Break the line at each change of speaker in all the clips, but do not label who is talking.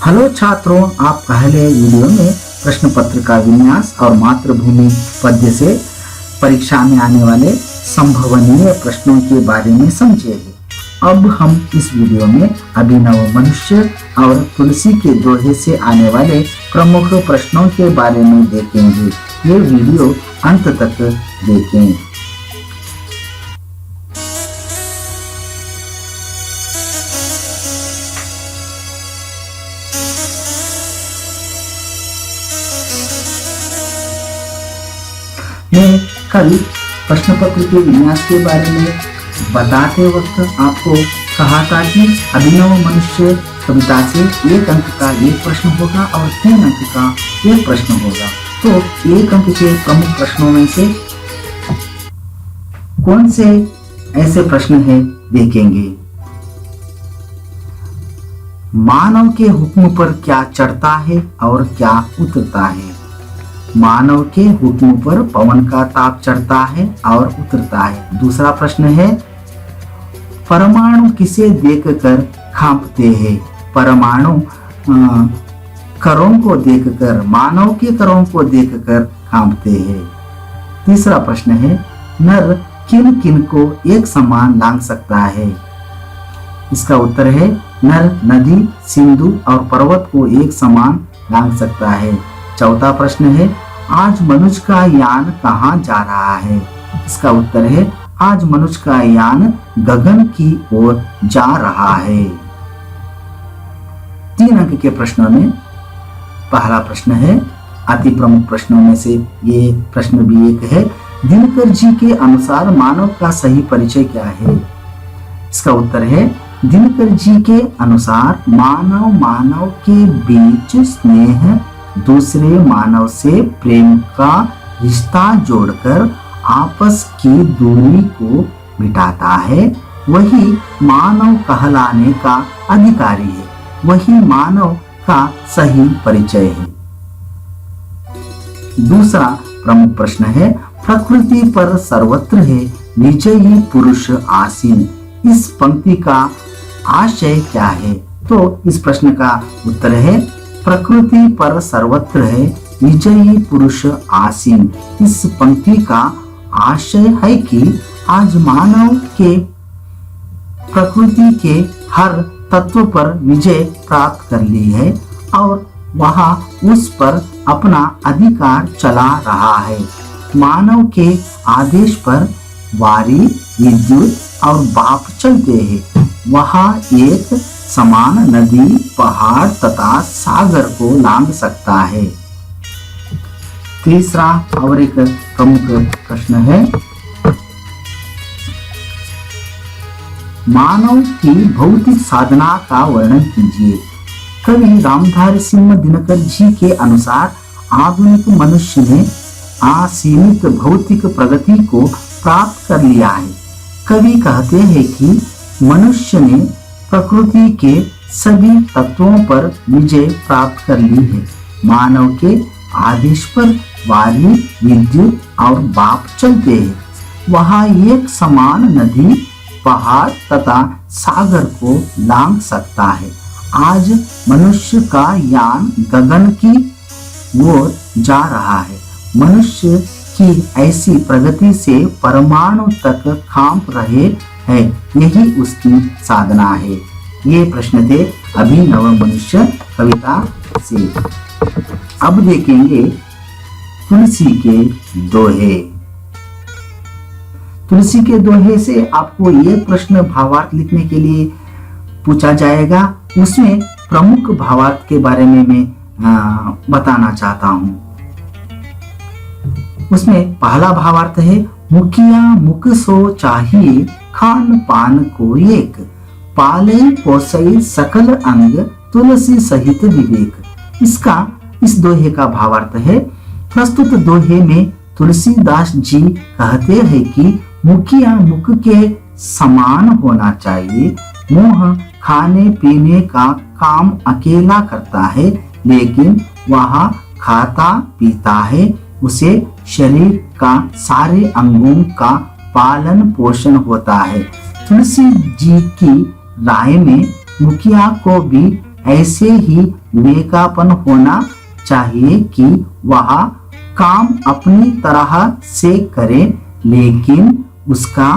Hello छात्रों, आप पहले वीडियो में प्रश्न पत्र का विन्यास और मातृभूमि पद्य से परीक्षा में आने वाले संभवनीय प्रश्नों के बारे में समझेंगे। अब हम इस वीडियो में अभिनव मनुष्य और तुलसी के दोहे से आने वाले प्रमुख प्रश्नों के बारे में देखेंगे। ये वीडियो अंत तक देखें। मैं कल प्रश्न पत्र के विन्यास के बारे में बताते वक्त आपको कहा था कि अभिनव मनुष्य कविता से 1 अंक का एक प्रश्न होगा और 3 अंक का एक प्रश्न होगा। तो 1 अंक के प्रमुख प्रश्नों में से कौन से ऐसे प्रश्न हैं देखेंगे। मानव के हुक्म पर क्या चढ़ता है और क्या उतरता है। मानव के हुक्म पर पवन का ताप चढ़ता है और उतरता है। दूसरा प्रश्न है, परमाणु किसे देखकर कांपते हैं। परमाणु करों को देखकर, मानव के करों को देखकर कांपते हैं। तीसरा प्रश्न है, नर किन किन को एक समान लांघ सकता है। इसका उत्तर है, नर नदी, सिंधु और पर्वत को एक समान लांघ सकता है। चौथा प्रश्न है, आज मनुष्य का यान कहाँ जा रहा है। इसका उत्तर है, आज मनुष्य का यान गगन की ओर जा रहा है। 3 अंक के प्रश्नों में पहला प्रश्न है, अति प्रमुख प्रश्नों में से ये प्रश्न भी एक है, दिनकर जी के अनुसार मानव का सही परिचय क्या है। इसका उत्तर है, दिनकर जी के अनुसार मानव के बीच स्नेह, दूसरे मानव से प्रेम का रिश्ता जोड़कर आपस की दूरी को मिटाता है। वही मानव कहलाने का अधिकारी है। वही मानव का सही परिचय है। दूसरा प्रमुख प्रश्न है, प्रकृति पर सर्वत्र है विजयी पुरुष आसीन। इस पंक्ति का आशय क्या है। तो इस प्रश्न का उत्तर है, प्रकृति पर सर्वत्र है विजयी पुरुष आसीन। इस पंक्ति का आशय है कि आज मानव के प्रकृति के हर तत्व पर विजय प्राप्त कर ली है और वह उस पर अपना अधिकार चला रहा है। मानव के आदेश पर वारी, विद्युत और बाप चलते हैं। वह एक समान नदी, पहाड़ तथा सागर को लांघ सकता है। तीसरा और एक प्रमुख प्रश्न है, मानव की भौतिक साधना का वर्णन कीजिए। कवि रामधारी सिंह दिनकर जी के अनुसार आधुनिक मनुष्य ने असीमित भौतिक प्रगति को प्राप्त कर लिया है। कवि कहते हैं कि मनुष्य ने प्रकृति के सभी तत्वों पर विजय प्राप्त कर ली है। मानव के आदेश पर वायु, विद्युत और बाप चलते हैं। वह एक समान नदी, पहाड़ तथा सागर को लांघ सकता है। आज मनुष्य का यान गगन की ओर जा रहा है। मनुष्य की ऐसी प्रगति से परमाणु तक कांप रहे है। यही उसकी साधना है। ये प्रश्न थे अभिनव मनुष्य कविता से। अब देखेंगे तुलसी के दोहे। तुलसी के दोहे से आपको ये प्रश्न भावार्थ लिखने के लिए पूछा जाएगा। उसमें प्रमुख भावार्थ के बारे में मैं बताना चाहता हूं। उसमें पहला भावार्थ है, मुखिया मुख सो चाहिए खान पान को एक, पाले पोसई सकल अंग तुलसी सहित विवेक। इस दोहे का भावार्थ है, प्रस्तुत दोहे में तुलसीदास जी कहते हैं कि मुखिया मुख के समान होना चाहिए। मुंह खाने पीने का काम अकेला करता है, लेकिन वह खाता पीता है। उसे शरीर का सारे अंगों का पालन पोषण होता है। तुलसी जी की राय में मुखिया को भी ऐसे ही विवेकापन होना चाहिए कि वह काम अपनी तरह से करे, लेकिन उसका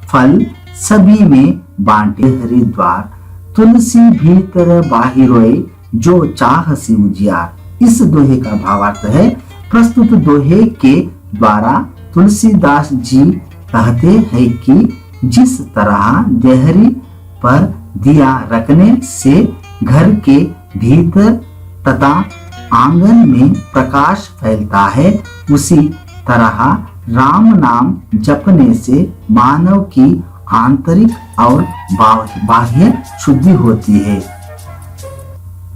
फल सभी में बांटे। हरिद्वार तुलसी भीतर बाहिरोए, जो चाहसी उजियार। इस दोहे का भावार्थ है, प्रस्तुत दोहे के द्वारा तुलसीदास जी कहते हैं कि जिस तरह देहरी पर दिया रखने से घर के भीतर तथा आंगन में प्रकाश फैलता है, उसी तरह राम नाम जपने से मानव की आंतरिक और बाह्य शुद्धि होती है।